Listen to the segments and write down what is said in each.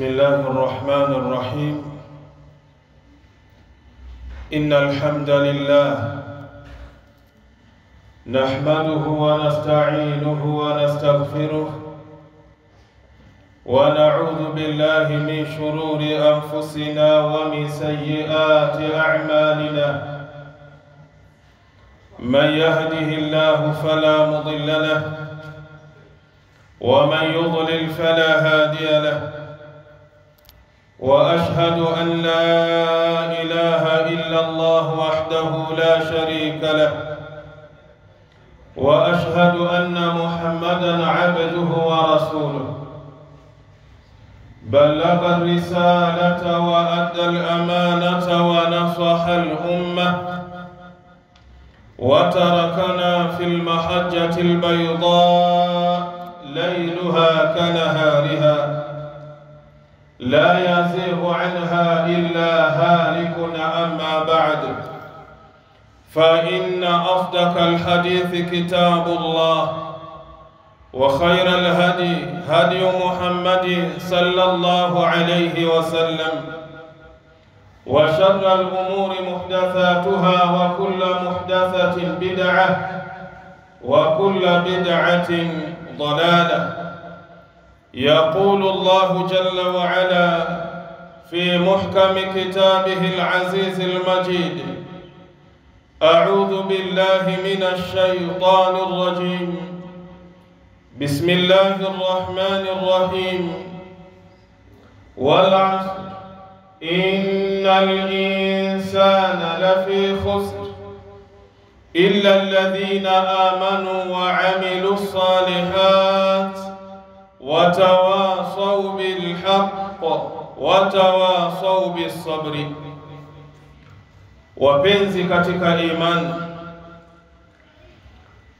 بسم الله الرحمن الرحيم. إن الحمد لله نحمده ونستعينه ونستغفره ونعوذ بالله من شرور أنفسنا ومن سيئات أعمالنا. من يهده الله فلا مضل له ومن يضلل فلا هادي له. وأشهد أن لا إله إلا الله وحده لا شريك له. وأشهد أن محمدًا عبده ورسوله. بلغ الرسالة وأدى الأمانة ونصح الأمة وتركنا في المحجة البيضاء ليلها كنهارها لا يزيغ عنها إلا هالك. أما بعد، فإن أصدق الحديث كتاب الله، وخير الهدي هدي محمد صلى الله عليه وسلم، وشر الأمور محدثاتها، وكل محدثة بدعة، وكل بدعة ضلالة. يقول الله جل وعلا في محكم كتابه العزيز المجيد: أعوذ بالله من الشيطان الرجيم. بسم الله الرحمن الرحيم. والعصر إن الإنسان لفي خسر إلا الذين آمنوا وعملوا الصالحات وتواصوا بالحق وتواصوا بالصبر. Wapenzi katika imani,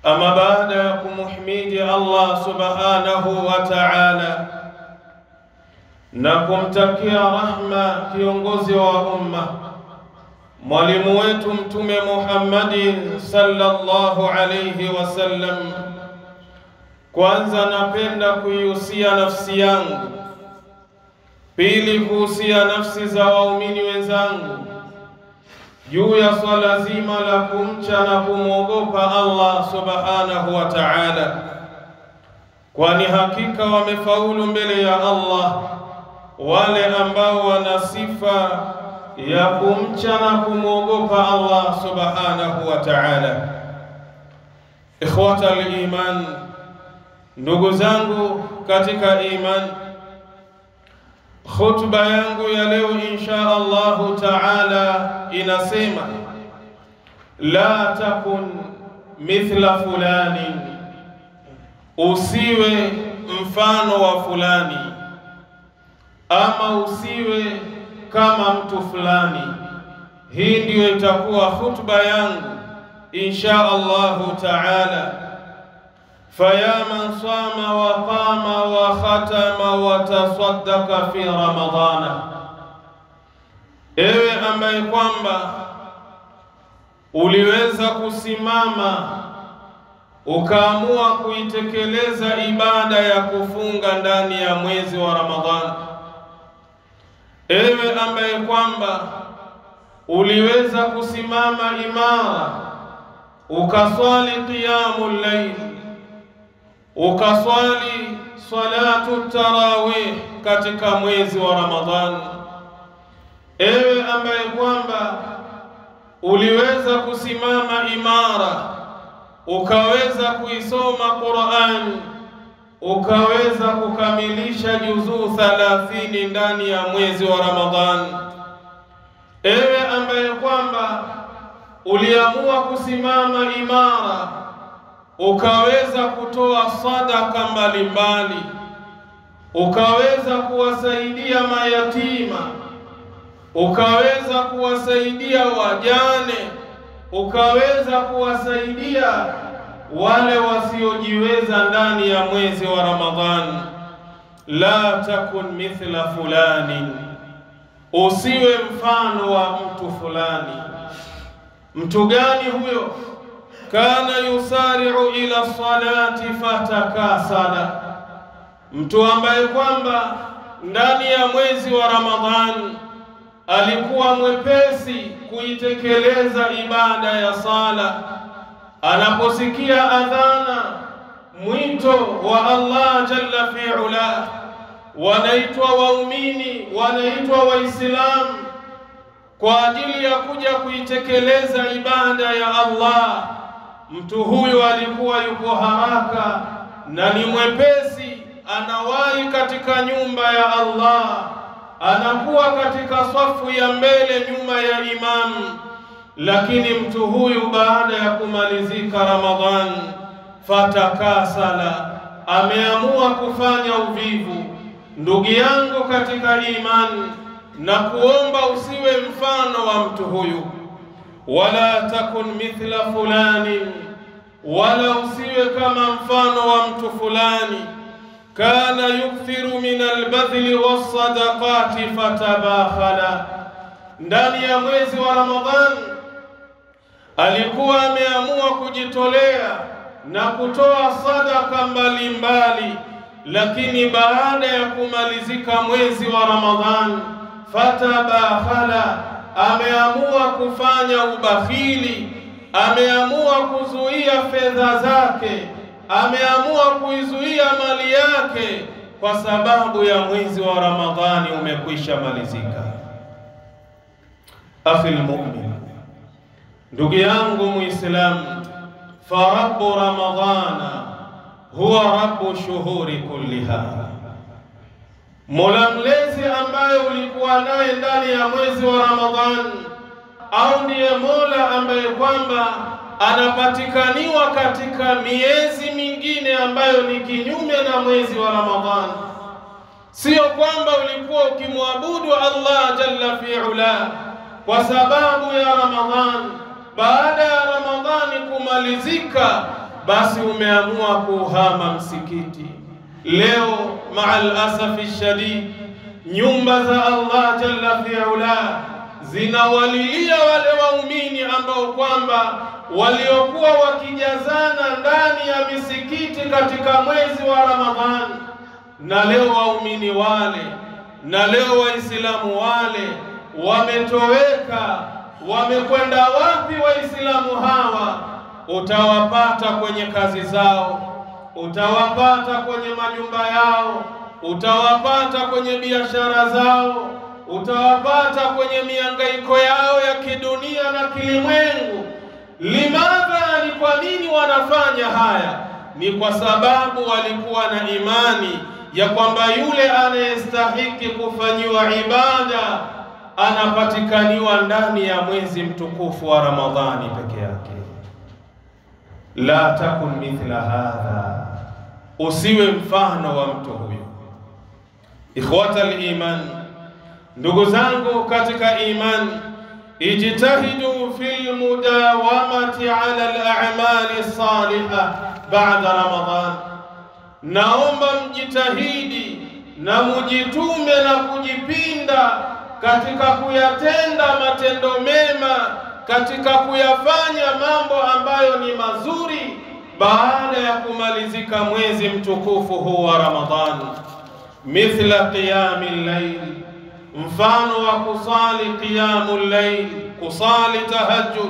ama baada ya kumhimidi Allah subhanahu wa ta'ala na kumtakia rahma kiongozi wa umma, mwalimu wetu Mtume Muhammadin sallallahu alayhi wasallam, kwanza napenda kuihusia nafsi yangu, pili kuhusia nafsi za waumini wenzangu juu ya swala zima la kumcha na kumwogopa Allah subhanahu wa ta'ala, kwani hakika wamefaulu mbele ya Allah wale ambao wana sifa ya kumcha na kumwogopa Allah subhanahu wa ta'ala. Ikhwata al-iman, ndugu zangu katika iman, khutba yangu ya leo insha Allahu ta'ala inasema: la takun mithla fulani, usiwe mfano wa fulani, ama usiwe kama mtu fulani. Hii ndiyo itakuwa khutba yangu insha Allahu ta'ala. فيا من صام وقام وختم وتصدق في رمضان، ewe ambaye kwamba uliweza kusimama ukaamua kuitekeleza ibada ya kufunga ndani ya mwezi wa Ramadhani, ewe ambaye kwamba uliweza kusimama imara ukaswali qiyamul layl, ukaswali salatu tarawih katika mwezi wa Ramadhani, ewe ambaye kwamba uliweza kusimama imara ukaweza kuisoma Qur'an, ukaweza kukamilisha juzuu 30 ndani ya mwezi wa Ramadhani, ewe ambaye kwamba uliamua kusimama imara ukaweza kutoa sadaka mbalimbali, ukaweza kuwasaidia mayatima, ukaweza kuwasaidia wajane, ukaweza kuwasaidia wale wasiojiweza ndani ya mwezi wa Ramadhani. La takun mithla fulani, usiwe mfano wa mtu fulani. Mtu gani huyo? Kana yusari'u ila salati fatakasala, mtu ambaye kwamba ndani ya mwezi wa Ramadhan alikuwa mwepesi kuitekeleza ibada ya sala. Anaposikia adhana, mwito wa Allah jalla fi'ala, wanaitwa waumini, wanaitwa waislamu kwa ajili ya kuja kuitekeleza ibada ya Allah. Mtu huyu alikuwa yuko haraka na ni mwepesi, anawahi katika nyumba ya Allah, anakuwa katika safu ya mbele nyuma ya imamu. Lakini mtu huyu baada ya kumalizika Ramadhan, fatakasala, ameamua kufanya uvivu. Ndugu yangu katika imani, na kuomba usiwe mfano wa mtu huyu. Wala takun mithla fulani, wala usiwe kama mfano wa mtu fulani. Kana yukthiru min albadhli wassadaqati fatabakhala. Ndani ya mwezi wa Ramadhan alikuwa ameamua kujitolea na kutoa sadaka mbalimbali, lakini baada ya kumalizika mwezi wa Ramadhan fatabakhala, ameamua kufanya ubakhili, ameamua kuzuia fedha zake, ameamua kuizuia mali yake kwa sababu ya mwezi wa Ramadhani umekwisha malizika. Akhil mu'min, ndugu yangu Muislamu, farabbu Ramadhana huwa rabbu shuhuri kulliha. Mola mlezi ambaye ulikuwa naye ndani ya mwezi wa Ramadhan, au ndiye Mola ambaye kwamba anapatikaniwa katika miezi mingine ambayo ni kinyume na mwezi wa Ramadhan. Sio kwamba ulikuwa ukimwabudu Allah jalla fi'ala kwa sababu ya Ramadhan, baada ya Ramadhani kumalizika basi umeamua kuhama msikiti. Leo ma'al asafi shadid, nyumba za Allah jalla fi'ala zinawalilia wale waumini ambao kwamba waliokuwa wakijazana ndani ya misikiti katika mwezi wa Ramadhan. Na leo waumini wale, na leo waislamu wale wametoweka. Wamekwenda wapi waislamu hawa? Utawapata kwenye kazi zao, utawapata kwenye majumba yao, utawapata kwenye biashara zao, utawapata kwenye mihangaiko yao ya kidunia na kilimwengu. Limadha? Ni kwa nini wanafanya haya? Ni kwa sababu walikuwa na imani ya kwamba yule anayestahiki kufanyiwa ibada anapatikaniwa ndani ya mwezi mtukufu wa Ramadhani peke yake. La takun mithla hadha, usiwe mfano wa mtu huyo. Ikhwata al-iman, ndugu zangu katika iman, ijtahidu fil mudawamati ala al-a'mali salihah ba'da Ramadhan. Naomba mjitahidi na mujitume na kujipinda katika kuyatenda matendo mema, katika kuyafanya mambo ambayo ni mazuri baada ya kumalizika mwezi mtukufu huu wa Ramadhan. Mithla qiyamil layl, mfano wa kusali qiyamul layl, kusali tahajjud,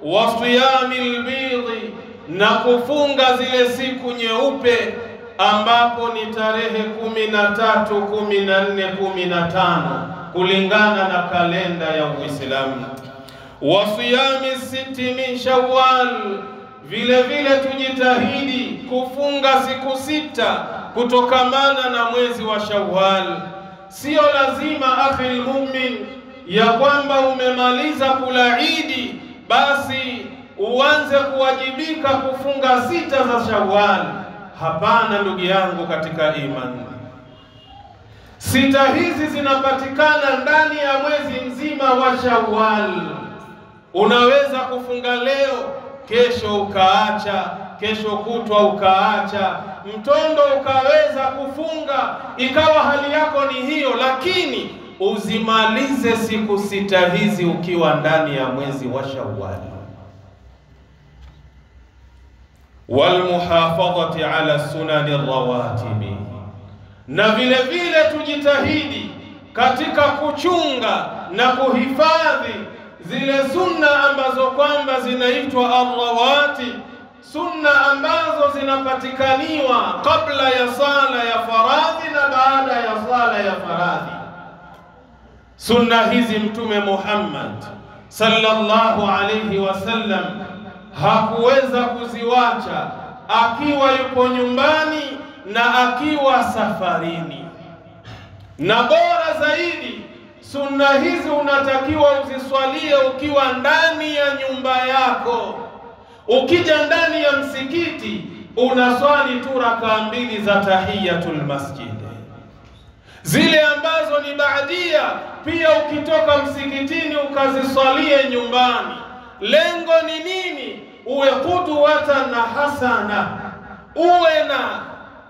wa siyamil bidhi, na kufunga zile siku nyeupe ambapo ni tarehe 13, 14, 15 kulingana na kalenda ya Uislamu. Wa siyami 6 min Shawwal, vile vile tujitahidi kufunga siku 6 kutokamana na mwezi wa Shawwal. Sio lazima akhil mu'min ya kwamba umemaliza kula Idi basi uanze kuwajibika kufunga 6 za Shawwal. Hapana ndugu yangu katika imani, 6 hizi zinapatikana ndani ya mwezi mzima wa Shawwal. Unaweza kufunga leo, kesho ukaacha, kesho kutwa ukaacha, mtondo ukaweza kufunga, ikawa hali yako ni hiyo, lakini uzimalize siku 6 hizi ukiwa ndani ya mwezi wa Shawwal. Walmuhafadhati ala sunani rawatibi, na vile vile tujitahidi katika kuchunga na kuhifadhi zile sunna ambazo kwamba zinaitwa arrawati, sunna ambazo zinapatikaniwa kabla ya sala ya faradhi na baada ya sala ya faradhi. Sunna hizi Mtume Muhammad sallallahu alayhi wasallam hakuweza kuziwacha akiwa yupo nyumbani na akiwa safarini. Na bora zaidi, sunna hizi unatakiwa uziswalie ukiwa ndani ya nyumba yako. Ukija ndani ya msikiti unaswali tu rakaa 2 za tahiyatul masjid, zile ambazo ni baadia. Pia ukitoka msikitini ukaziswalie nyumbani. Lengo ni nini? Uwe qudwatan hasana, uwe na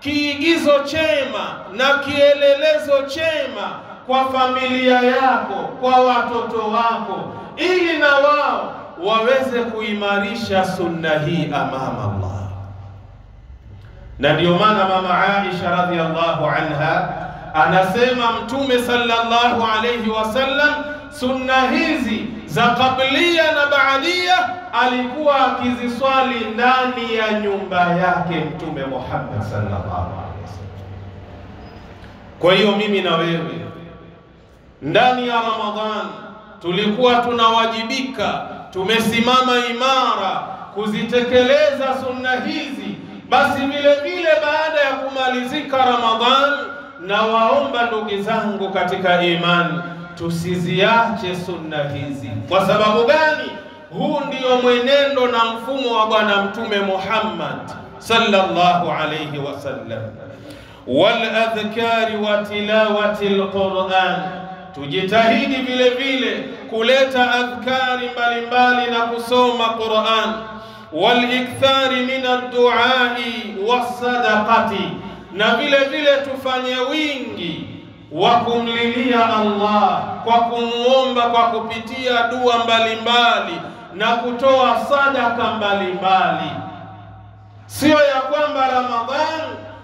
kiigizo chema na kielelezo chema kwa familia yako, kwa watoto wako, ili na wao waweze kuimarisha sunna hii amama Allah. Na ndio maana mama Aisha radhiallahu anha anasema Mtume sallallahu alayhi wasallam sunna hizi za kablia na baadia alikuwa akiziswali ndani ya nyumba yake Mtume Muhammad sallallahu alayhi wasallam. Kwa hiyo mimi na wewe ndani ya Ramadhan tulikuwa tunawajibika, tumesimama imara kuzitekeleza sunna hizi. Basi vile vile baada ya kumalizika Ramadhan, na waomba ndugu zangu katika imani tusiziache sunna hizi. Kwa sababu gani? Huu ndio mwenendo na mfumo wa Bwana Mtume Muhammad sallallahu alayhi wasallam. Wal adhkari wa tilawati alquran, tujitahidi vile vile kuleta adhkari mbalimbali na kusoma Qur'an. Wal ikthari min ad-du'ai was-sadaqati, na vile vile tufanye wingi wa kumlilia Allah kwa kumuomba kwa kupitia dua mbalimbali na kutoa sadaka mbalimbali. Sio ya kwamba Ramadhan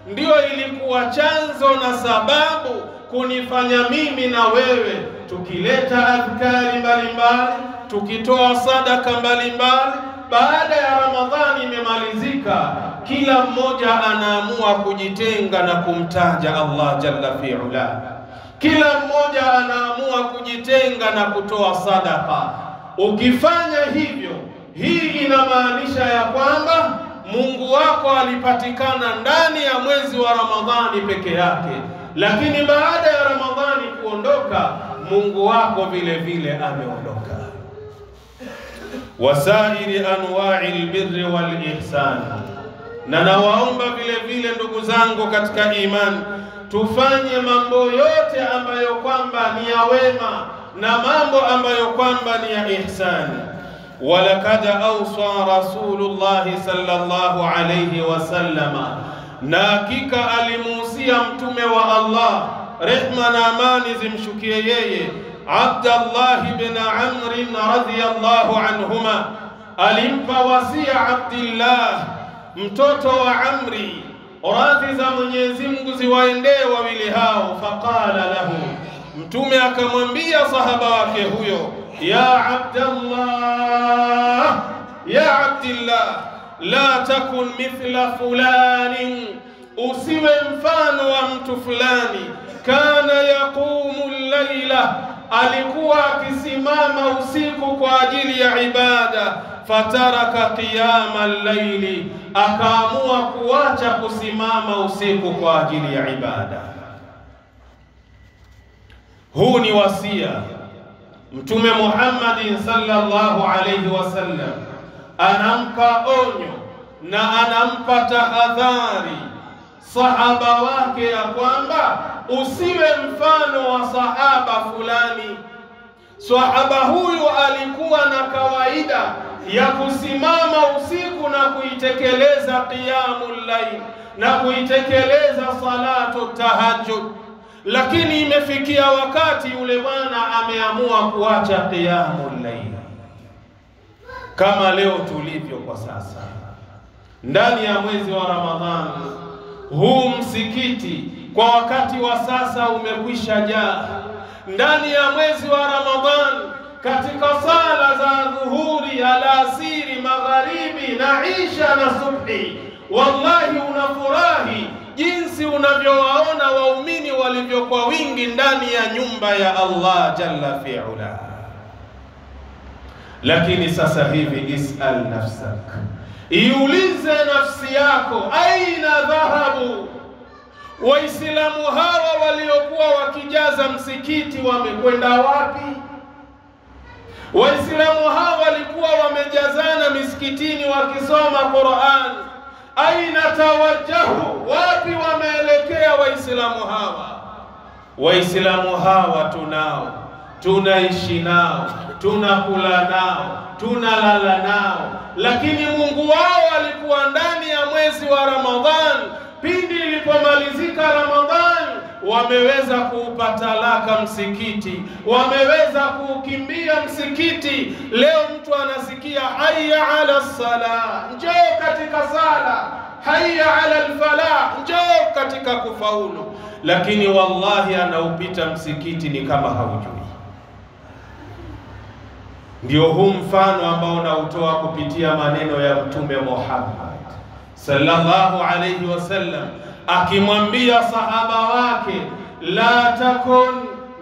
ndio ilikuwa chanzo na sababu kunifanya mimi na wewe tukileta adhkari mbalimbali, tukitoa sadaka mbalimbali, baada ya Ramadhani imemalizika, kila mmoja anaamua kujitenga na kumtaja Allah jalla fi'ala. Kila mmoja anaamua kujitenga na kutoa sadaka. Ukifanya hivyo, hii inamaanisha ya kwamba Mungu wako alipatikana ndani ya mwezi wa Ramadhani peke yake, lakini baada ya Ramadhani kuondoka, Mungu wako vile vile ameondoka. Wasairi anwa'il birri wal ihsan, na nawaomba vile vile ndugu zangu katika imani tufanye mambo yote ambayo kwamba ni ya wema na mambo ambayo kwamba ni ya ihsani. Walakad awsa Rasulullah sallallahu alayhi wasallama, na hakika alimuhusia mtume wa Allah, rehma na amani zimshukie yeye, Abdullah ibn Amr radhiyallahu anhuma. Alimpa wasia Abdullah mtoto wa Amri, radhi za Mwenyezi Mungu ziwaendee wawili hao. Faqala lahu, mtume akamwambia sahaba wake huyo, ya Abdullah, ya Abdullah, la takun mithla fulani, usiwe mfano wa mtu fulani. Kana yaqumu al-laila, alikuwa akisimama usiku kwa ajili ya ibada. Fataraka qiyama al-laili, akaamua kuacha kusimama usiku kwa ajili ya ibada. Huu ni wasia Mtume Muhammad sallallahu alayhi wasallam, anampa onyo na anampa tahadhari sahaba wake ya kwamba usiwe mfano wa sahaba fulani. Sahaba huyu alikuwa na kawaida ya kusimama usiku na kuitekeleza qiyamul layl na kuitekeleza salatu tahajjud, lakini imefikia wakati yule bwana ameamua kuacha qiyamul layl, kama leo tulivyo kwa sasa ndani ya mwezi wa Ramadhani. Huu msikiti kwa wakati wa sasa umekwisha jaa. Ndani ya mwezi wa Ramadhan, katika sala za dhuhuri, alasiri, magharibi na isha na subhi, wallahi unafurahi jinsi unavyowaona waumini walivyokuwa wingi ndani ya nyumba ya Allah jalla fi'ala. Lakini sasa hivi is'al nafsak, iulize nafsi yako, aina dhahabu Waislamu hawa waliokuwa wakijaza msikiti wamekwenda wapi? Waislamu hawa walikuwa wamejazana misikitini wakisoma Qur'an, aina tawajjahu, wapi wameelekea Waislamu hawa? Waislamu hawa tunao, tunaishi nao, tunakula nao, tunalala nao, lakini Mungu wao alikuwa ndani ya mwezi wa Ramadhan. Pindi ilipomalizika Ramadhan, wameweza kuupa talaka msikiti, wameweza kuukimbia msikiti. Leo mtu anasikia hayya ala salah, njoo katika sala, hayya ala alfalah, njoo katika kufaulu, lakini wallahi anaupita msikiti ni kama haujui. Ndio huu mfano ambao nautoa kupitia maneno ya Mtume Muhammad sallallahu alayhi wasallam, akimwambia sahaba wake, la takun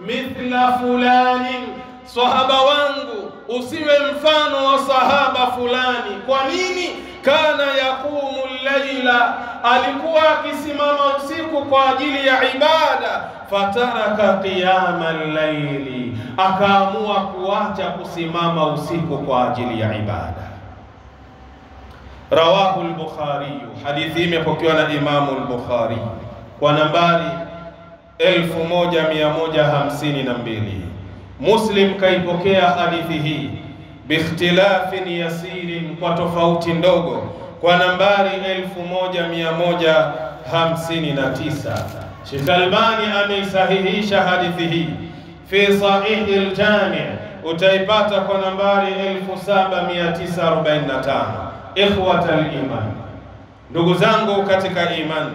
mithla fulani, sahaba wangu usiwe mfano wa sahaba fulani. Kwa nini? Kana yaqumu al-laila, alikuwa akisimama usiku kwa ajili ya ibada, fataraka qiyama al-laili, akaamua kuacha kusimama usiku kwa ajili ya ibada. Rawahu al-Bukhari, hadithi imepokewa na Imamu al-Bukhari kwa nambari 1152. Muslim kaipokea hadithi hii biikhtilafin yasirin, kwa tofauti ndogo, kwa nambari 1159. Sheikh Albani ameisahihisha hadithi hii fi Sahih al-Jami', utaipata kwa nambari 7945. Ikhwata al-iman, ndugu zangu katika iman,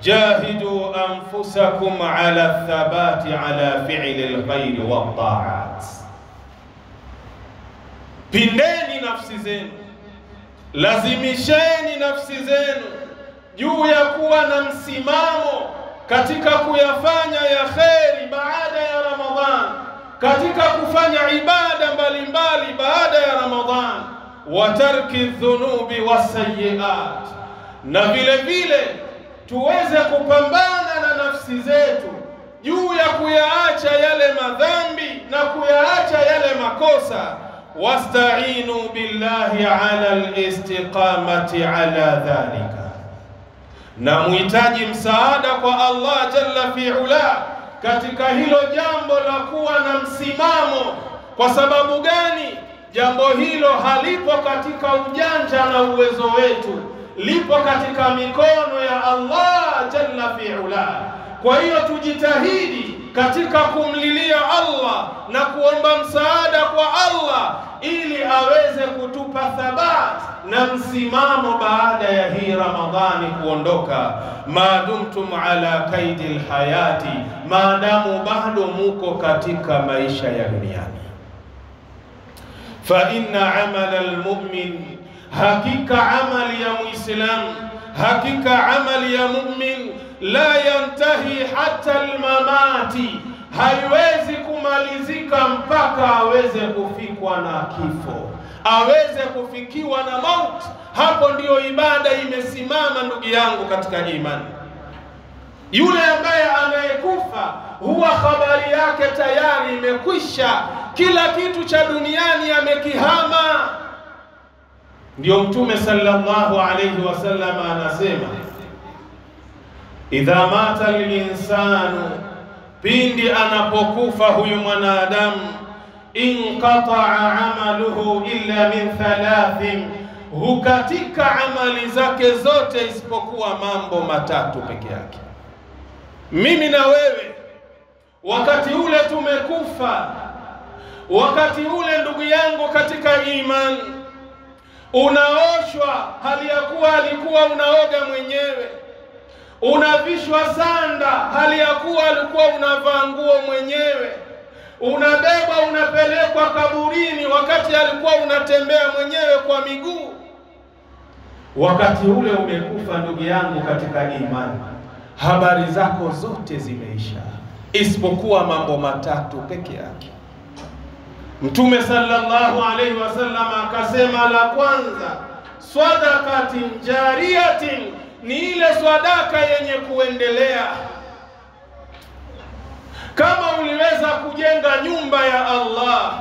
jahidu anfusakum ala thabati ala fi'li al-khair wa ta'at, pindeni nafsi zenu, lazimisheni nafsi zenu juu ya kuwa na msimamo katika kuyafanya ya kheri baada ya Ramadhan, katika kufanya ibada mbalimbali baada ya Ramadhan, wa tarki dhunubi wasayiat, na vile vile tuweze kupambana na nafsi zetu juu ya kuyaacha yale madhambi na kuyaacha yale makosa. Wasta'inu billahi ala al-istiqamati ala dhalika, na muhitaji msaada kwa Allah jalla fi'ala katika hilo jambo la kuwa na msimamo. Kwa sababu gani? Jambo hilo halipo katika ujanja na uwezo wetu, lipo katika mikono ya Allah jalla fi'ala. Kwa hiyo tujitahidi katika kumlilia Allah na kuomba msaada kwa Allah ili aweze kutupa thabati na msimamo baada ya hii Ramadhani kuondoka, maadumtum ala kaidil hayati, maadamu bado muko katika maisha ya duniani. Fa inna amala almu'min, hakika amali ya muislam, hakika amali ya mu'min la yantahi hatta almamati, haiwezi kumalizika mpaka aweze kufikwa na kifo, aweze kufikiwa na mauti. Hapo ndiyo ibada imesimama, ndugu yangu katika imani. Yule ambaye anayekufa huwa habari yake tayari imekwisha, kila kitu cha duniani amekihama. Ndio Mtume sallallahu alayhi wasallam anasema, idha mata al-insanu, pindi anapokufa huyu mwanadamu, inqata'a amaluhu illa min thalathin, hukatika amali zake zote isipokuwa mambo matatu peke yake. Mimi na wewe wakati ule tumekufa, wakati ule ndugu yangu katika imani, unaoshwa hali ya kuwa alikuwa unaoga mwenyewe, unavishwa sanda hali ya kuwa alikuwa unavaa nguo mwenyewe, unabeba unapelekwa kaburini wakati alikuwa unatembea mwenyewe kwa miguu. Wakati ule umekufa ndugu yangu katika imani, habari zako zote zimeisha, isipokuwa mambo matatu peke yake. Mtume sallallahu alaihi wasallam akasema, la kwanza sadaqatin jariyatin, ni ile sadaka yenye kuendelea. Kama uliweza kujenga nyumba ya Allah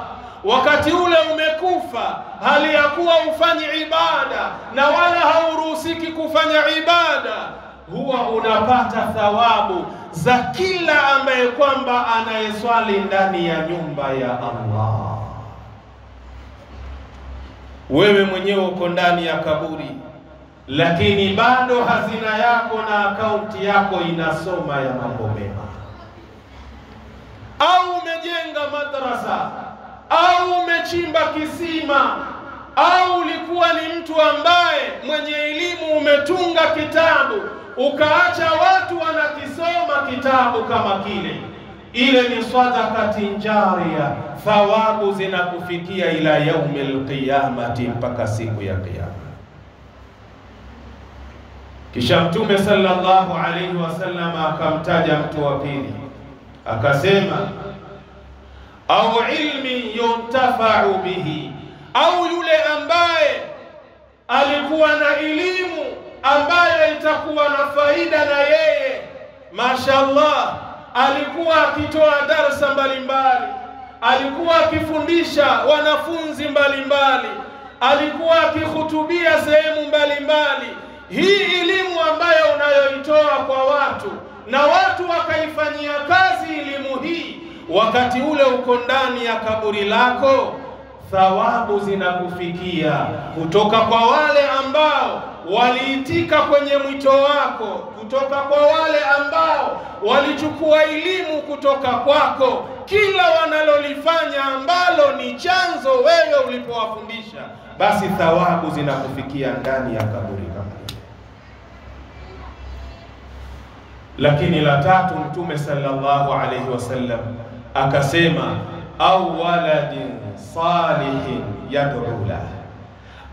wakati ule umekufa, hali ya kuwa ufanye ibada na wala hauruhusiki kufanya ibada, huwa unapata thawabu za kila ambaye kwamba anayeswali ndani ya nyumba ya Allah. Wewe mwenyewe uko ndani ya kaburi, lakini bado hazina yako na akaunti yako inasoma ya mambo mema. Au umejenga madrasa, au umechimba kisima, au ulikuwa ni mtu ambaye mwenye elimu, umetunga kitabu ukaacha watu wanakisoma kitabu kama kile, ile ni sadaqatin jariya, thawabu zinakufikia ila yaumil qiyamati, mpaka siku ya kiyama. Kisha Mtume sallallahu alaihi wasallam akamtaja mtu wa pili, akasema, au ilmi yuntafa'u bihi, au yule ambaye alikuwa na elimu ambayo itakuwa na faida na yeye. Mashaallah, alikuwa akitoa darasa mbalimbali, alikuwa akifundisha wanafunzi mbalimbali, alikuwa akihutubia sehemu mbalimbali. Hii elimu ambayo unayoitoa kwa watu na watu wakaifanyia kazi elimu hii, wakati ule uko ndani ya kaburi lako, thawabu zinakufikia kutoka kwa wale ambao waliitika kwenye mwito wako, kutoka kwa wale ambao walichukua elimu kutoka kwako. Kila wanalolifanya ambalo ni chanzo wewe ulipowafundisha, basi thawabu zinakufikia ndani ya kaburi kama hili. Lakini la tatu, Mtume sallallahu alaihi wasallam akasema, au waladin salihin yad'u la,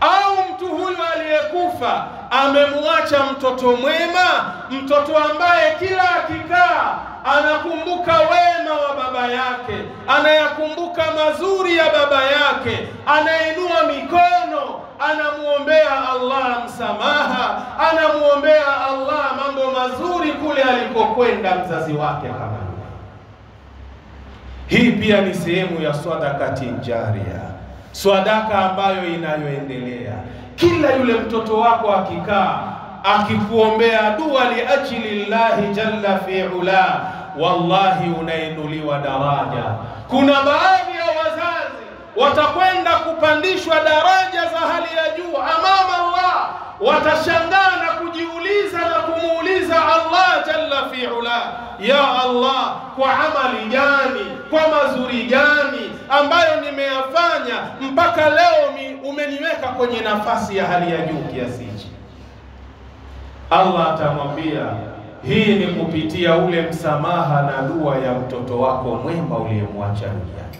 au mtu huyu aliyekufa amemwacha mtoto mwema, mtoto ambaye kila akikaa anakumbuka wema wa baba yake, anayakumbuka mazuri ya baba yake, anainua mikono, anamuombea Allah msamaha, anamuombea Allah mambo mazuri kule alikokwenda mzazi wake kama yule. Hii pia ni sehemu ya sadaqatin jariya, sadaka ambayo inayoendelea. Kila yule mtoto wako akikaa akikuombea dua liajli llahi jalla fi'ula, wallahi unainuliwa daraja. Kuna baadhi ya wazazi watakwenda kupandishwa daraja za hali ya juu amama Allah, watashangaa na kujiuliza na kumuuliza Allah jalla fi'ula, ya Allah, kwa amali gani, kwa mazuri gani ambayo nimeyafanya mpaka leo umeniweka kwenye nafasi ya hali ya juu kiasi hichi? Allah atamwambia, hii ni kupitia ule msamaha na dua ya mtoto wako mwema uliyemwacha duniani.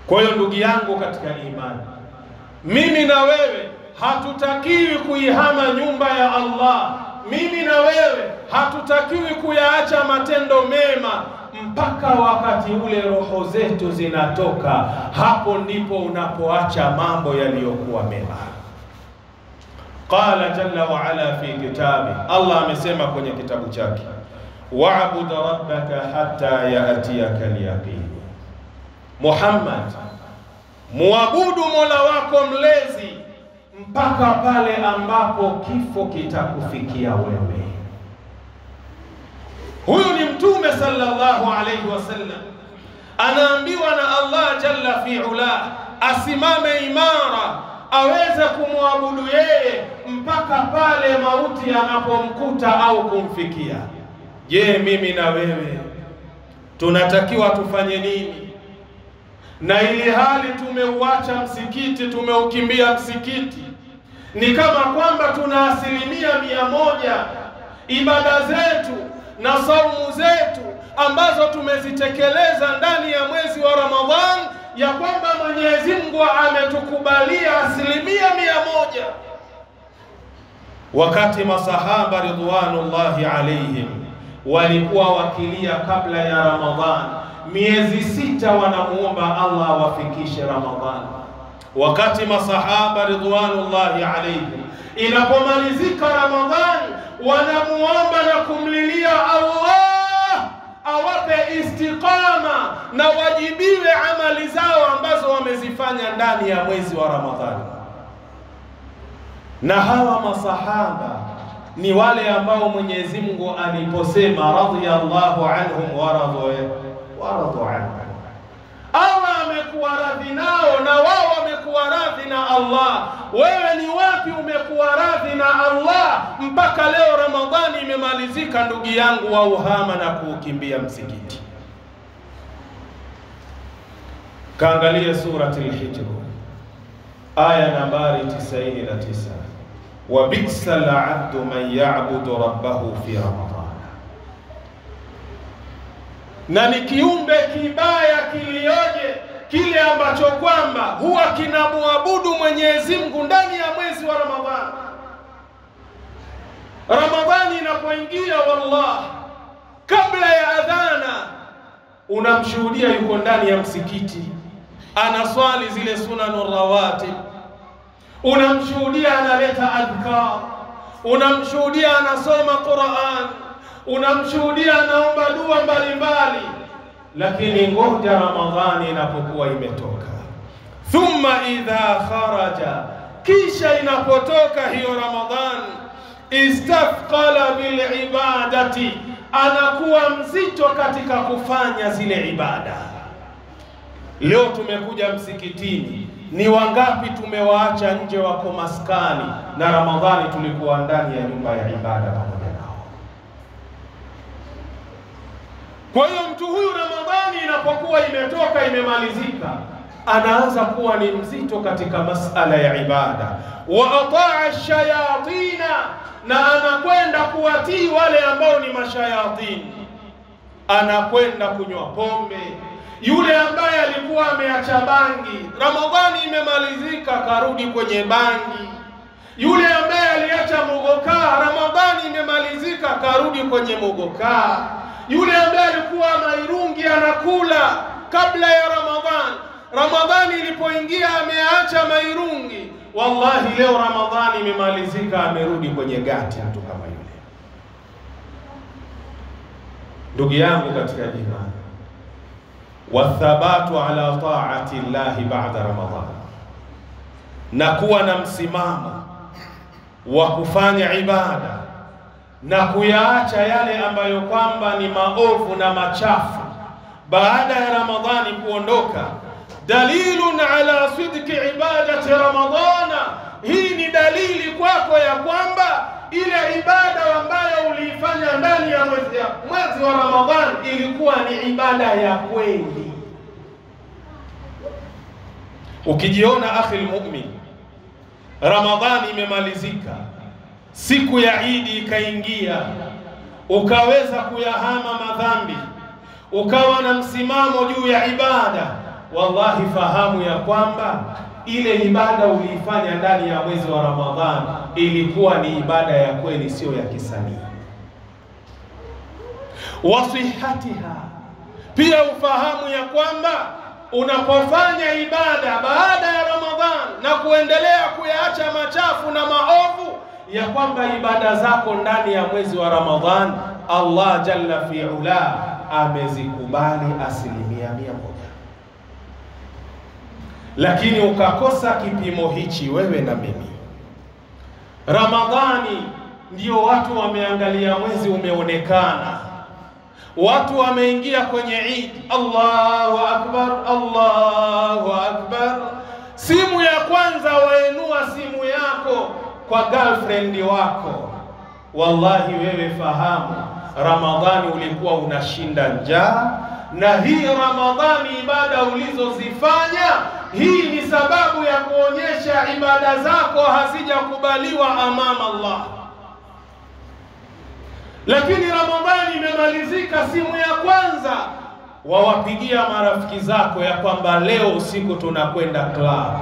Kwa hiyo ndugu yangu katika imani, mimi na wewe hatutakiwi kuihama nyumba ya Allah. Mimi na wewe hatutakiwi kuyaacha matendo mema mpaka wakati ule roho zetu zinatoka. Hapo ndipo unapoacha mambo yaliyokuwa mema. Qala jalla wa ala fi kitabi, Allah amesema kwenye kitabu chake, wa'bud rabbaka hatta ya'tiyaka al-yaqin. Muhammad, muabudu Mola wako mlezi mpaka pale ambapo kifo kitakufikia wewe. Huyu ni Mtume sallallahu alayhi wasallam, anaambiwa na Allah jalla fi'ula asimame imara, aweze kumwabudu yeye mpaka pale mauti yanapomkuta au kumfikia. Je, mimi na wewe tunatakiwa tufanye nini? Na ili hali tumeuacha msikiti, tumeukimbia msikiti, Ni kama kwamba tuna 100% ibada zetu na saumu zetu ambazo tumezitekeleza ndani ya mwezi wa Ramadhan, ya kwamba Mwenyezi Mungu ametukubalia 100%. Wakati masahaba ridwanullahi alaihim walikuwa wakilia kabla ya Ramadhan, miezi 6 wanamuomba Allah awafikishe Ramadhan. Wakati masahaba ridwanullahi alaihim inapomalizika Ramadhan, wanamuomba na kumlilia Allah awape istiqama na wajibiwe amali zao ambazo wamezifanya ndani ya mwezi wa Ramadhani. Na hawa masahaba ni wale ambao Mwenyezi Mungu aliposema radhiyallahu anhum wa radu anhu, Allah amekuwa radhi nao na wao wamekuwa radhi na Allah. Wewe ni wapi umekuwa radhi na Allah mpaka leo Ramadhani imemalizika, ndugu yangu, wa uhama na kuukimbia msikiti? Kaangalia surati al-Hijr aya nambari 99, wa bi'sal 'abdu man ya'budu rabbahu fi Ramadhan. Na ni kiumbe kibaya kilioje kile ambacho kwamba huwa kinamwabudu Mwenyezi Mungu ndani ya mwezi wa Ramadhani. Ramadhani inapoingia, wallah, kabla ya adhana unamshuhudia yuko ndani ya msikiti anaswali zile sunanur rawatib, unamshuhudia analeta adhkar, unamshuhudia anasoma Qur'an, unamshuhudia anaomba dua mbalimbali. Lakini ngoja Ramadhani inapokuwa imetoka, thumma idha kharaja, kisha inapotoka hiyo Ramadhan, istafqala bil ibadati, anakuwa mzito katika kufanya zile ibada. Leo tumekuja msikitini, ni wangapi tumewaacha nje wako maskani, na Ramadhani tulikuwa ndani ya nyumba ya ibada pamoja nao. Kwa hiyo mtu huyu Ramadhani inapokuwa imetoka imemalizika, anaanza kuwa ni mzito katika masala ya ibada. Wa ataa shayatina, na anakwenda kuwatii wale ambao ni mashayatini, anakwenda kunywa pombe. Yule ambaye alikuwa ameacha bangi, Ramadhani imemalizika karudi kwenye bangi. Yule ambaye aliacha mugokaa, Ramadhani imemalizika karudi kwenye mugokaa. Yule ambaye alikuwa mairungi anakula kabla ya Ramadhani, Ramadhani ilipoingia ameacha mairungi. Wallahi leo Ramadhani imemalizika amerudi kwenye gati mtu kama yule. Ndugu yangu katika imani, wathabatu ala ta'ati llahi ba'da Ramadhan, na kuwa na msimamo wa kufanya ibada na kuyaacha yale ambayo kwamba ni maovu na machafu baada ya Ramadhani kuondoka, dalilun ala sidqi ibadati Ramadhana. Hii ni dalili kwako ya kwamba ile ibada ambayo uliifanya ndani ya mwezi wa Ramadhani ilikuwa ni ibada ya kweli. Ukijiona akhi almu'min, Ramadhani imemalizika, siku ya Idi ikaingia, ukaweza kuyahama madhambi, ukawa na msimamo juu ya ibada, wallahi fahamu ya kwamba ile ibada uliifanya ndani ya mwezi wa Ramadhani ilikuwa ni ibada ya kweli, sio ya kisanii. Wasihatiha, pia ufahamu ya kwamba unapofanya ibada baada ya Ramadhani na kuendelea kuyaacha machafu na maovu, ya kwamba ibada zako ndani ya mwezi wa Ramadhani Allah jalla fi'ala amezikubali 100%. Lakini ukakosa kipimo hichi wewe na mimi. Ramadhani ndio watu wameangalia mwezi umeonekana, watu wameingia kwenye Eid, Allahu akbar, Allahu akbar. Simu ya kwanza wainua simu yako kwa girlfriend wako. Wallahi wewe fahamu, Ramadhani ulikuwa unashinda njaa, na hii Ramadhani ibada ulizozifanya, hii ni sababu ya kuonyesha ibada zako hazijakubaliwa amama Allah. Lakini Ramadhani imemalizika, simu ya kwanza wawapigia marafiki zako ya kwamba leo usiku tunakwenda club,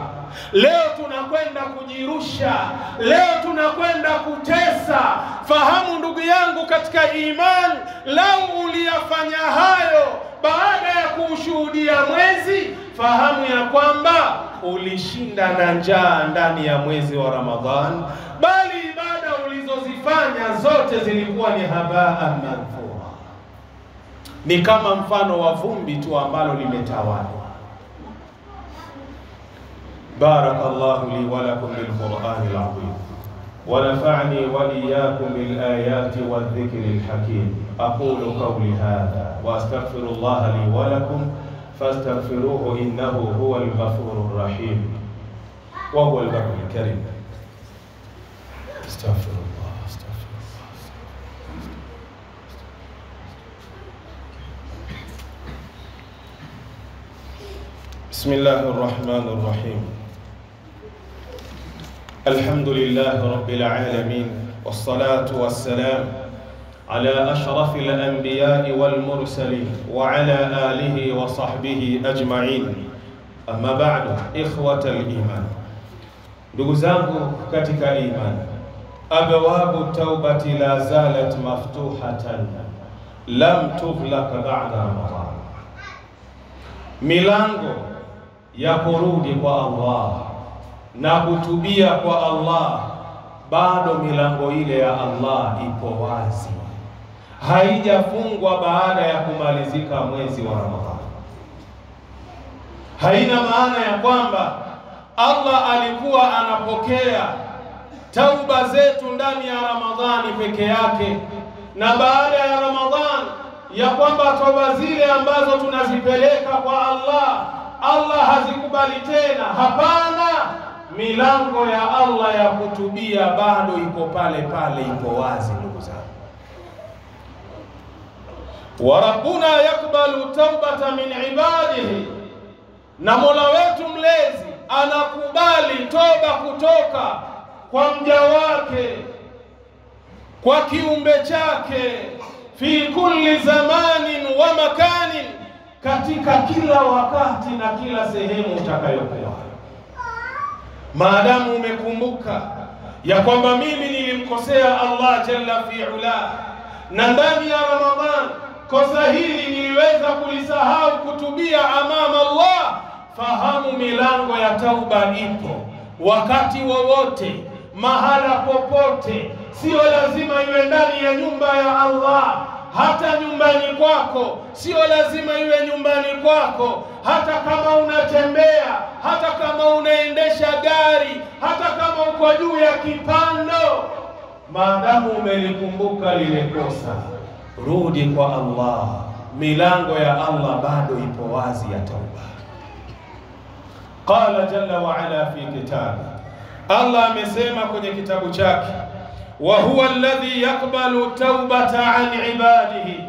leo tunakwenda kujirusha, leo tunakwenda kutesa. Fahamu ndugu yangu katika iman, lau uliyafanya hayo baada ya kushuhudia mwezi, fahamu ya kwamba ulishinda na njaa ndani ya mwezi wa Ramadhan, bali ibada ulizozifanya zote zilikuwa ni habaa manthura, ni kama mfano wa vumbi tu ambalo limetawala. Barakallahu li wa lakum bil Qur'anil azim wa nafa'ani wa iyyakum bil ayati wadh-dhikril hakim. Aqulu qawli hadha wa astaghfirullaha li wa lakum fastaghfiruhu innahu huwal ghafurur rahim wa huwal barrul karim. Astaghfirullah, astaghfirullah. Bismillahir rahmanir rahim. Alhamdulillahi rabbil alamin, wassalatu wassalam ala ashrafil anbiya'i wal mursalin wa ala alihi wa sahbihi ajma'in. Amma ba'du, ikhwatal iman, ndugu zangu katika iman, abwabu taubati la zalat maftuhatan lam tughlaq ba'da Ramadan. Milango ya kurudi kwa Allah na kutubia kwa Allah, bado milango ile ya Allah ipo wazi, haijafungwa baada ya kumalizika mwezi wa Ramadhani. Haina maana ya kwamba Allah alikuwa anapokea tauba zetu ndani ya Ramadhani peke yake, na baada ya Ramadhani ya kwamba tauba zile ambazo tunazipeleka kwa Allah hazikubali tena. Hapana, milango ya Allah ya kutubia bado iko pale pale, iko wazi ndugu zangu. Wa rabbuna yakbalu taubata min ibadihi, na Mola wetu mlezi anakubali toba kutoka kwa mja wake, kwa kiumbe chake, fi kulli zamanin wa makanin, katika kila wakati na kila sehemu utakayokuwa. Maadamu umekumbuka ya kwamba mimi nilimkosea Allah jalla fi'ala, na ndani ya Ramadhan kosa hili niliweza kulisahau kutubia amama Allah, fahamu milango ya tauba ipo wakati wowote, mahala popote. Sio lazima iwe ndani ya nyumba ya Allah, hata nyumbani kwako. Sio lazima iwe nyumbani kwako, hata kama unatembea, hata kama unaendesha gari, hata kama uko juu ya kipando, maadamu umelikumbuka lile kosa, rudi kwa Allah. Milango ya Allah bado ipo wazi ya tauba. Qala jalla wa ala fi kitabi, Allah amesema kwenye kitabu chake, wa huwa alladhi yakbalu taubata an ibadihi,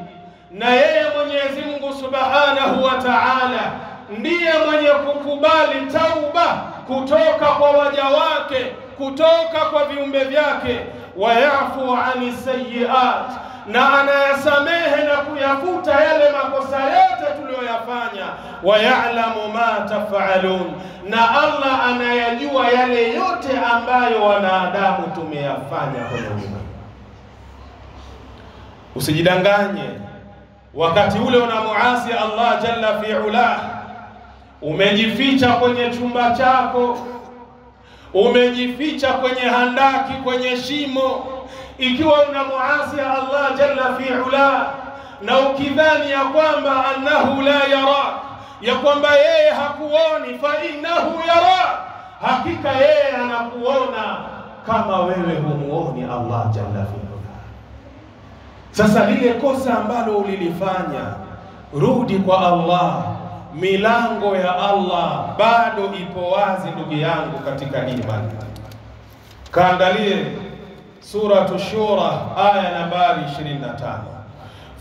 na yeye Mwenyezi Mungu subhanahu wa ta'ala ndiye mwenye kukubali tauba kutoka kwa waja wake, kutoka kwa viumbe vyake. Wa yafu ani sayyi'at, na anayasamehe na kuyafuta yale makosa yote tuliyoyafanya. Wa ya'lamu ma taf'alun, na Allah anayajua yale yote ambayo wanadamu tumeyafanya kwenye ulimwengu. Usijidanganye wakati ule unamuasi Allah jalla fi'ala, umejificha kwenye chumba chako, umejificha kwenye handaki, kwenye shimo, ikiwa unamuasi Allah jalla fi'ala, na ukidhani ya kwamba annahu la yarak, ya kwamba yeye hakuoni, fa innahu yarak, hakika yeye anakuona kama wewe humuoni Allah jalla fi'ala. Sasa lile kosa ambalo ulilifanya, rudi kwa Allah. Milango ya Allah bado ipo wazi ndugu yangu katika imani. Kaangalie Suratu Shura aya nambari 25.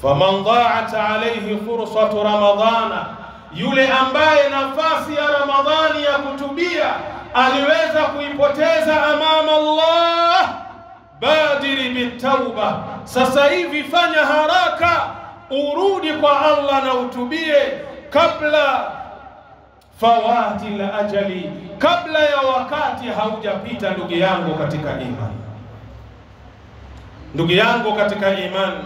faman dha'at alayhi fursatu ramadhana, yule ambaye nafasi ya Ramadhani ya kutubia aliweza kuipoteza amama Allah, badiri bitauba, sasa hivi fanya haraka urudi kwa Allah na utubie kabla fawati la ajali, kabla ya wakati haujapita. Ndugu yangu katika imani, ndugu yangu katika imani,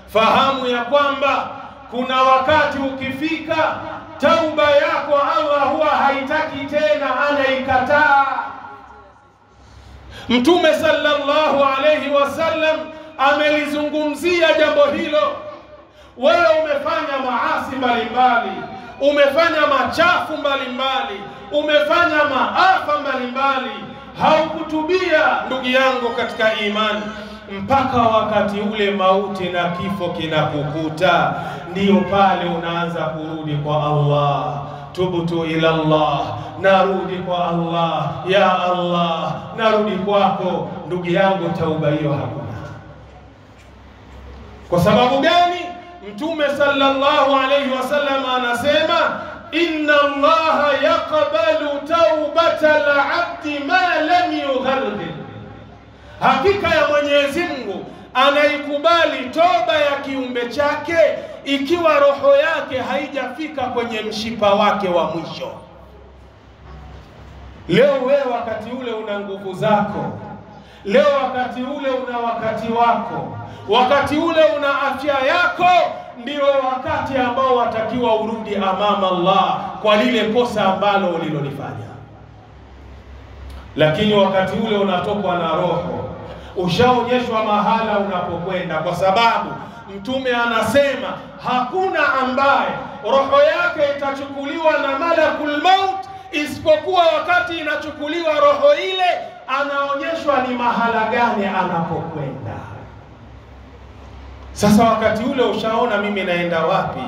fahamu ya kwamba kuna wakati ukifika, tauba yako Allah huwa haitaki tena, anaikataa. Mtume sallallahu alayhi wasallam amelizungumzia jambo hilo. Wewe umefanya maasi mbalimbali, umefanya machafu mbalimbali, umefanya maafa mbalimbali, haukutubia ndugu yangu katika imani, mpaka wakati ule mauti na kifo kinakukuta, ndio pale unaanza kurudi kwa Allah. Tubtu ila Allah, narudi kwa Allah, ya Allah, narudi kwako. Ndugu yangu, tauba hiyo hakuna. Kwa sababu gani? Mtume sallallahu alayhi wasallam anasema, inna Allaha yaqbalu taubata al-abdi ma lam yughargir, hakika ya Mwenyezi Mungu anaikubali toba ya kiumbe chake ikiwa roho yake haijafika kwenye mshipa wake wa mwisho. Leo wewe wakati ule una nguvu zako, leo wakati ule una wakati wako, wakati ule una afya yako, ndio wakati ambao watakiwa urudi amama Allah kwa lile kosa ambalo ulilolifanya. Lakini wakati ule unatokwa na roho, ushaonyeshwa mahala unapokwenda, kwa sababu Mtume anasema hakuna ambaye roho yake itachukuliwa na malakul maut isipokuwa wakati inachukuliwa roho ile anaonyeshwa ni mahala gani anapokwenda. Sasa wakati ule ushaona mimi naenda wapi,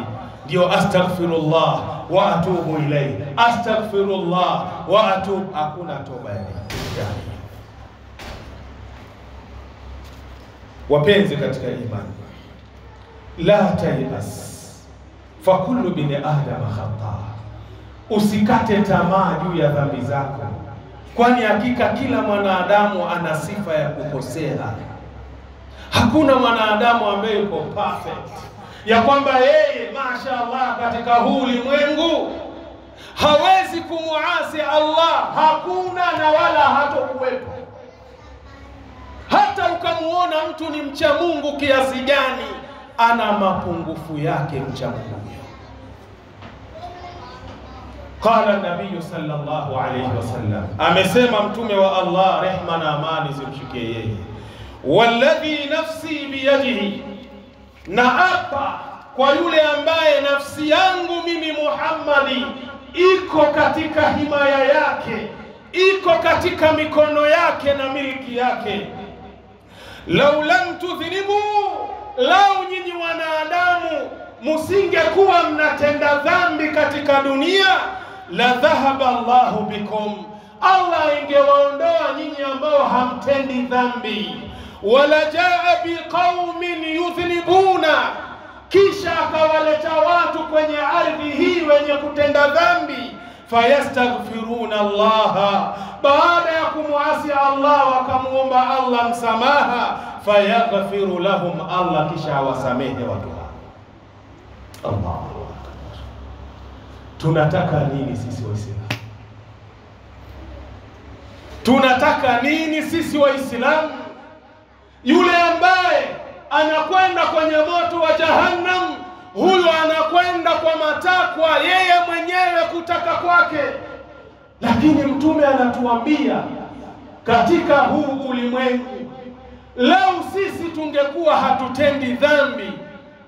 ndio astaghfirullah wa atubu ilayhi, astaghfirullah wa atubu. Hakuna toba yani. Wapenzi katika imani, la tayas fa kullu bin adam khata, usikate tamaa juu ya dhambi zako, kwani hakika kila mwanadamu ana sifa ya kukosea. Hakuna mwanadamu ambaye yuko perfect, ya kwamba yeye mashaallah katika huu ulimwengu hawezi kumuasi Allah. Hakuna na wala hatokuwepo. Hata ukamuona mtu ni mcha Mungu kiasi gani, ana mapungufu yake mcha Mungu. Qala nabii sallallahu alayhi wasallam, amesema mtume wa Allah, rehma na amani zimshukie yeye, walladhi nafsi biyadihi, na apa kwa yule ambaye nafsi yangu mimi Muhammadi iko katika himaya yake, iko katika mikono yake na miliki yake, lau lam tudhinibu, lau nyinyi wanadamu musingekuwa mnatenda dhambi katika dunia, la dhahaba Allahu bikum, Allah ingewaondoa nyinyi ambao hamtendi dhambi, wala jaa biqaumin yudhnibuna, kisha akawaleta watu kwenye ardhi hii wenye kutenda dhambi, fayastaghfiruna Allah, baada ya kumuasi Allah wakamuomba Allah msamaha, fayaghfiru lahum, Allah kisha awasamehe watu hao. Allah, tunataka nini sisi Waislamu? Tunataka nini sisi Waislamu? Yule ambaye anakwenda kwenye moto wa Jahannam, huyo anakwenda kwa matakwa yeye mwenyewe, kutaka kwake. Lakini Mtume anatuambia katika huu ulimwengu, lau sisi tungekuwa hatutendi dhambi,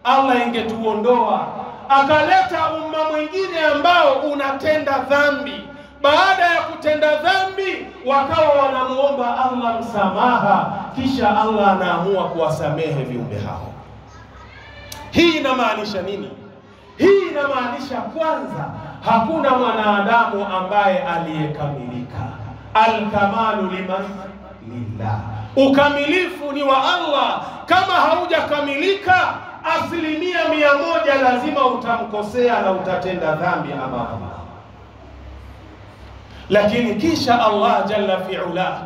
Allah ingetuondoa akaleta umma mwingine ambao unatenda dhambi. Baada ya kutenda dhambi wakawa wanamuomba Allah msamaha, kisha Allah anaamua kuwasamehe viumbe hao. Hii inamaanisha nini? Hii inamaanisha kwanza, hakuna mwanadamu ambaye aliyekamilika. Al-kamalu liman lillah, ukamilifu ni wa Allah. Kama haujakamilika, 100% lazima utamkosea na utatenda dhambi amama Allah. Lakini kisha Allah jalla fi'ala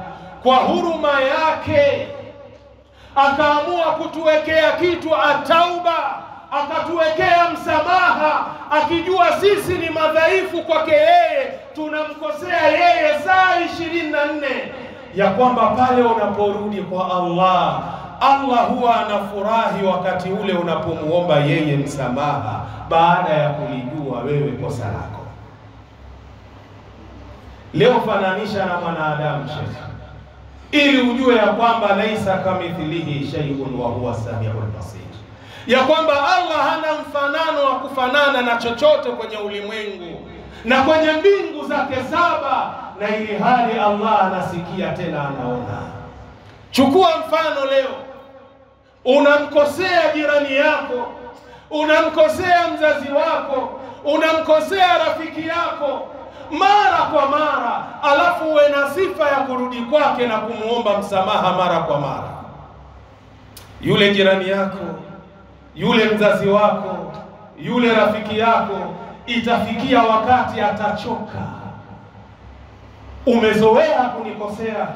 kwa huruma yake akaamua kutuwekea kitu atauba, akatuwekea msamaha, akijua sisi ni madhaifu kwake yeye, tunamkosea yeye saa 24, ya kwamba pale unaporudi kwa Allah, Allah huwa anafurahi wakati ule unapomuomba yeye msamaha baada ya kulijua wewe kosa lako. Leo fananisha na mwanadamu Sheikh, ili ujue ya kwamba laisa kamithlihi shay'un wa huwa samiul basir, ya kwamba Allah hana mfanano wa kufanana na chochote kwenye ulimwengu na kwenye mbingu zake 7, na ili hali Allah anasikia tena anaona. Chukua mfano leo, unamkosea jirani yako, unamkosea mzazi wako, unamkosea rafiki yako mara kwa mara, alafu uwe na sifa ya kurudi kwake na kumuomba msamaha mara kwa mara. Yule jirani yako, yule mzazi wako, yule rafiki yako, itafikia wakati atachoka. Umezoea kunikosea,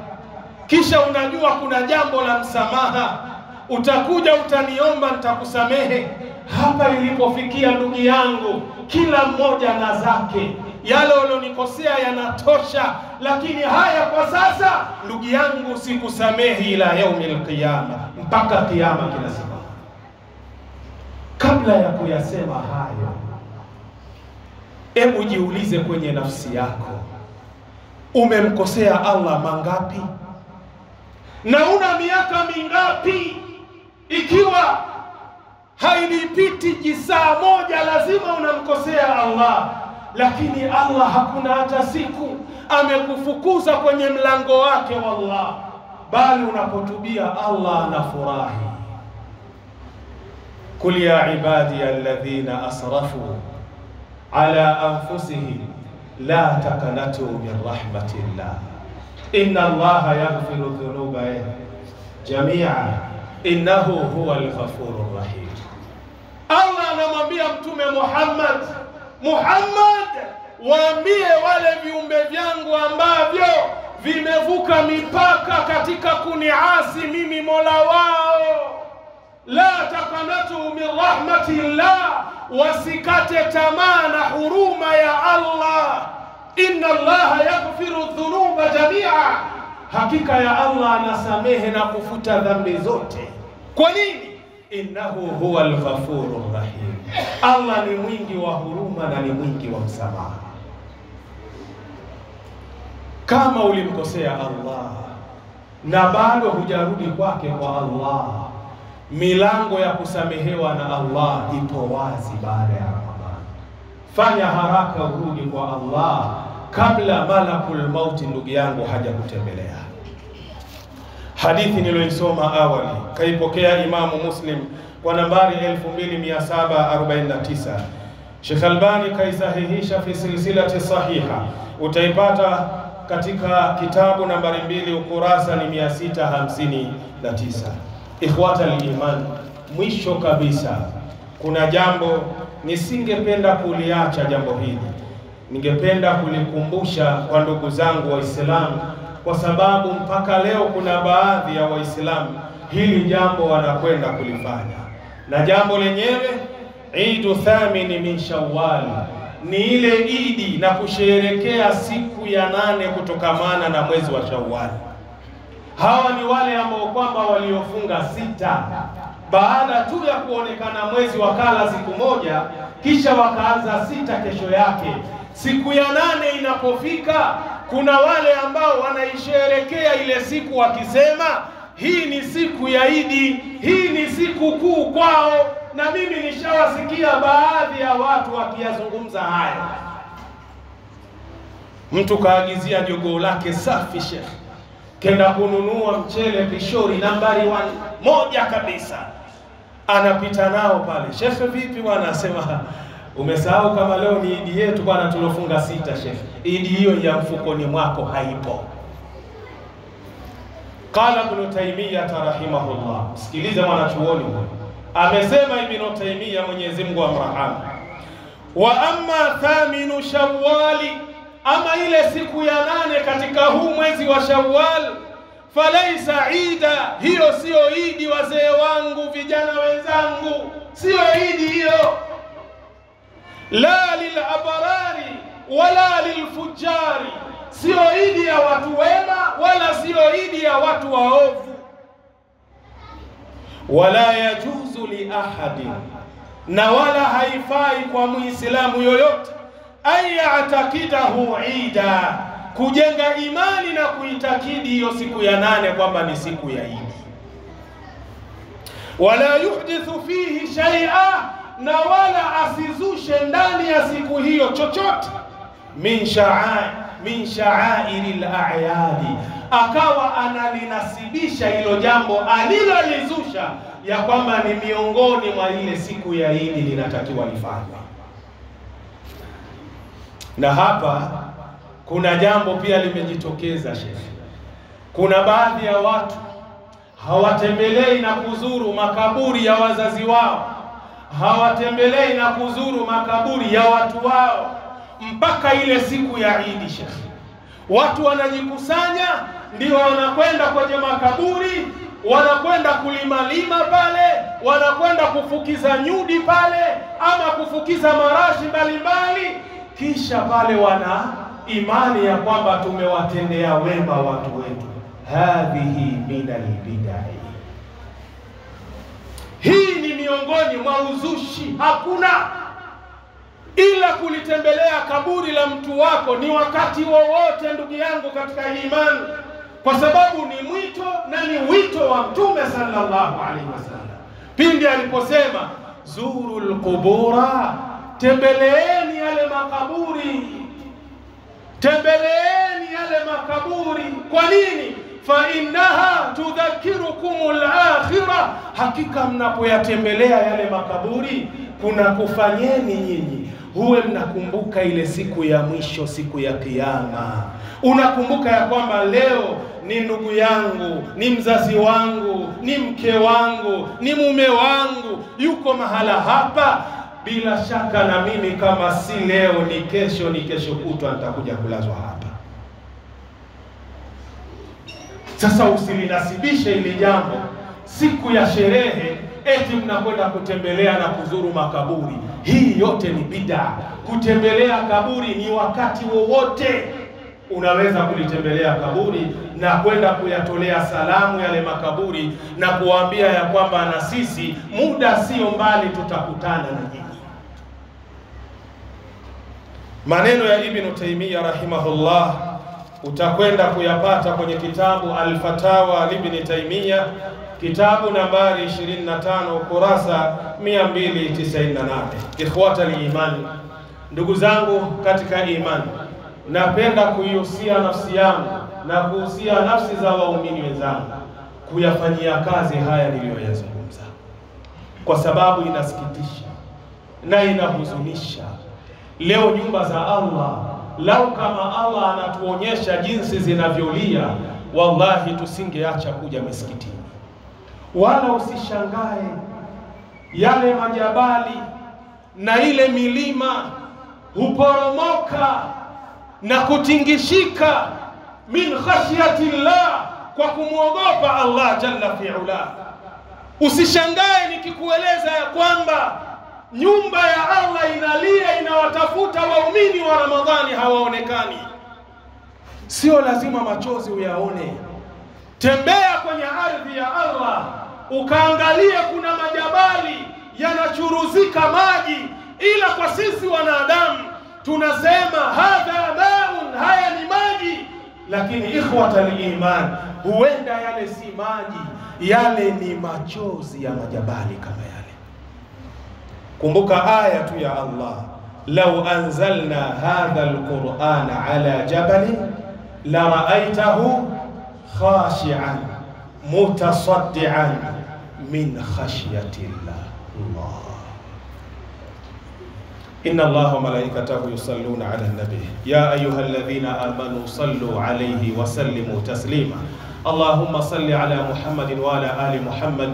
kisha unajua kuna jambo la msamaha, utakuja utaniomba nitakusamehe. Hapa ilipofikia ndugu yangu, kila mmoja na zake. Yale ulionikosea yanatosha, lakini haya kwa sasa ndugu yangu sikusamehi ila yaumil qiyama, mpaka kiyama kinasimama. Kabla ya kuyasema hayo, hebu jiulize kwenye nafsi yako, umemkosea Allah mangapi? Na una miaka mingapi? Ikiwa hailipiti jisaa moja lazima unamkosea Allah, lakini Allah hakuna hata siku amekufukuza kwenye mlango wake wallah, bali unapotubia Allah anafurahi. Kul ya ibadi alladhina asrafu ala anfusihim la taqnatu min rahmatillah inna Allaha yaghfiru dhunuba jami'a innahu huwal ghafurur rahim. Allah anamwambia Mtume Muhammad, waambie wale viumbe vyangu ambavyo vimevuka mipaka katika kuniasi mimi Mola wao, la taqnatu min rahmatillah, wasikate tamaa na huruma ya Allah. Inna Allaha yaghfiru dhunuba jami'a, hakika ya Allah anasamehe na kufuta dhambi zote. Kwa nini? Innahu huwal ghafurur rahim, Allah ni mwingi wa huruma na ni mwingi wa msamaha. Kama ulimkosea Allah na bado hujarudi kwake kwa Allah, milango ya kusamehewa na Allah ipo wazi baada ya Ramadhani. Fanya haraka urudi kwa Allah kabla malakul mauti ndugu yangu hajakutembelea. Hadithi niloisoma awali kaipokea Imamu Muslim kwa nambari 2749. Sheikh Albani kaisahihisha fi silsilati sahiha, utaipata katika kitabu nambari 2 ukurasa ni 659. Ikhwata al-iman, mwisho kabisa kuna jambo nisingependa kuliacha. Jambo hili ningependa kulikumbusha kwa ndugu zangu Waislamu, kwa sababu mpaka leo kuna baadhi ya Waislamu hili jambo wanakwenda kulifanya, na jambo lenyewe Eidu Thamini min Shawwal, ni ile idi na kusherekea siku ya 8 kutokamana na mwezi wa Shawwal. Hawa ni wale ambao kwamba waliofunga 6 baada tu ya kuonekana mwezi, wakala siku moja, kisha wakaanza 6 kesho yake. Siku ya 8 inapofika, kuna wale ambao wanaisherekea ile siku wakisema hii ni siku ya Idi, hii ni siku kuu kwao. Na mimi nishawasikia baadhi ya watu wakiyazungumza haya. Mtu kaagizia jogoo lake safi Sheikh, kenda kununua mchele Pishori nambari 1 kabisa, anapita nao pale. Sheikh vipi bwana? Anasema umesahau kama leo ni idi yetu bwana, tulofunga 6 Sheikh. Idi hiyo ya mfukoni mwako haipo. Qala Ibn Taymiyyah rahimahullah, sikiliza mwanachuoni huyo Amesema Ibn Taymiyyah, Mwenyezi Mungu amrahamu, wa amma thaminu Shawwali, ama ile siku ya 8 katika huu mwezi wa Shawwal, falaisa ida, hiyo sio idi wazee wangu, vijana wenzangu, sio idi hiyo. La lil abarari wala lil fujari, sio idi ya watu wema wala sio idi ya watu waovu. Wala yajuzu li ahadin, na wala haifai kwa muislamu yoyote, ayatakidahu ida, kujenga imani na kuitakidi hiyo siku ya 8 kwamba ni siku ya idi. Wala yuhdithu fihi shay'a, na wala asizushe ndani ya siku hiyo chochote, min sha'airil a'yadi, akawa analinasibisha hilo jambo alilolizusha ya kwamba ni miongoni mwa ile siku ya idi linatakiwa lifanywe. Na hapa kuna jambo pia limejitokeza shekhi. Kuna baadhi ya watu hawatembelei na kuzuru makaburi ya wazazi wao, hawatembelei na kuzuru makaburi ya watu wao mpaka ile siku ya idi shekhi. Watu wanajikusanya, ndio wanakwenda kwenye makaburi, wanakwenda kulimalima pale, wanakwenda kufukiza nyudi pale, ama kufukiza marashi mbalimbali, kisha pale wana imani ya kwamba tumewatendea wema watu wetu. Hadhihi minal bid'ah, hii ni miongoni mwa uzushi. Hakuna ila kulitembelea kaburi la mtu wako ni wakati wowote, ndugu yangu katika imani, kwa sababu ni mwito na ni wito wa Mtume sallallahu alaihi wasallam pindi aliposema zurul qubura, tembeleeni yale makaburi, tembeleeni yale makaburi. Kwa nini? Fa innaha tudhakirukumul akhirah, hakika mnapoyatembelea yale makaburi kuna kufanyeni nyinyi huwe mnakumbuka ile siku ya mwisho, siku ya kiyama. Unakumbuka ya kwamba leo ni ndugu yangu, ni mzazi wangu, ni mke wangu, ni mume wangu yuko mahala hapa. Bila shaka na mimi kama si leo ni kesho kutwa nitakuja kulazwa hapa. Sasa usilinasibishe ile jambo siku ya sherehe eti mnakwenda kutembelea na kuzuru makaburi. Hii yote ni bid'a. Kutembelea kaburi ni wakati wowote unaweza kulitembelea kaburi na kwenda kuyatolea salamu yale makaburi na kuambia ya kwamba na sisi muda sio mbali tutakutana na nyinyi. Maneno ya Ibn Taymiyyah rahimahullah utakwenda kuyapata kwenye kitabu Al-Fatawa Ibn Taymiyyah, kitabu nambari 25 kurasa 298. Ikhwata al-iman, ndugu zangu katika imani, napenda kuihusia nafsi yangu na kuhusia nafsi za waumini wenzangu kuyafanyia kazi haya niliyoyazungumza, kwa sababu inasikitisha na inahuzunisha. Leo nyumba za Allah, lau kama Allah anatuonyesha jinsi zinavyolia, wallahi tusingeacha kuja misikitini. Wala usishangae yale majabali na ile milima huporomoka na kutingishika min khashyatillah, kwa kumwogopa Allah jalla fi'ala. Usishangae nikikueleza ya kwamba nyumba ya Allah inalia, inawatafuta waumini wa Ramadhani hawaonekani. Sio lazima machozi uyaone. Tembea kwenye ardhi ya Allah ukaangalia, kuna majabali yanachuruzika maji, ila kwa sisi wanadamu tunasema hadha maun, haya ni maji. Lakini ikhwata al-iman, huenda yale si maji, yale ni machozi ya majabali kama yale. Kumbuka aya tu ya Allah, law anzalna hadha al-Qur'ana ala jabalin la ra'aytahu khashi'an mutasaddian min khashyatillah. Allah, inna Allaha wa malaikatahu yusalluna 'alan nabiy ya ayyuhalladhina amanu sallu 'alayhi wa sallimu taslima. Allahumma salli 'ala Muhammadin wa 'ala ali Muhammad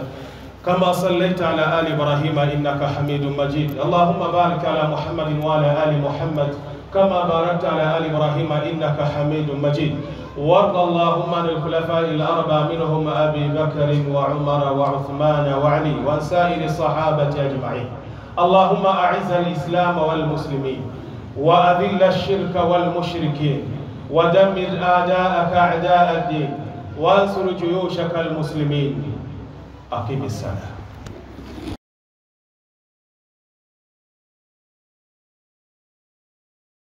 كما صليت على آل إبراهيم إنك حميد مجيد. اللهم بارك على محمد وعلى آل محمد كما باركت على آل إبراهيم إنك حميد مجيد. وارض اللهم عن الخلفاء الأربعة منهم أبي بكر وعمر وعثمان وعلي وعن سائر الصحابة أجمعين. اللهم أعز الإسلام والمسلمين وأذل الشرك والمشركين ودمر أعداءك أعداء الدين وانصر جيوشك المسلمين. أقم الصلاة.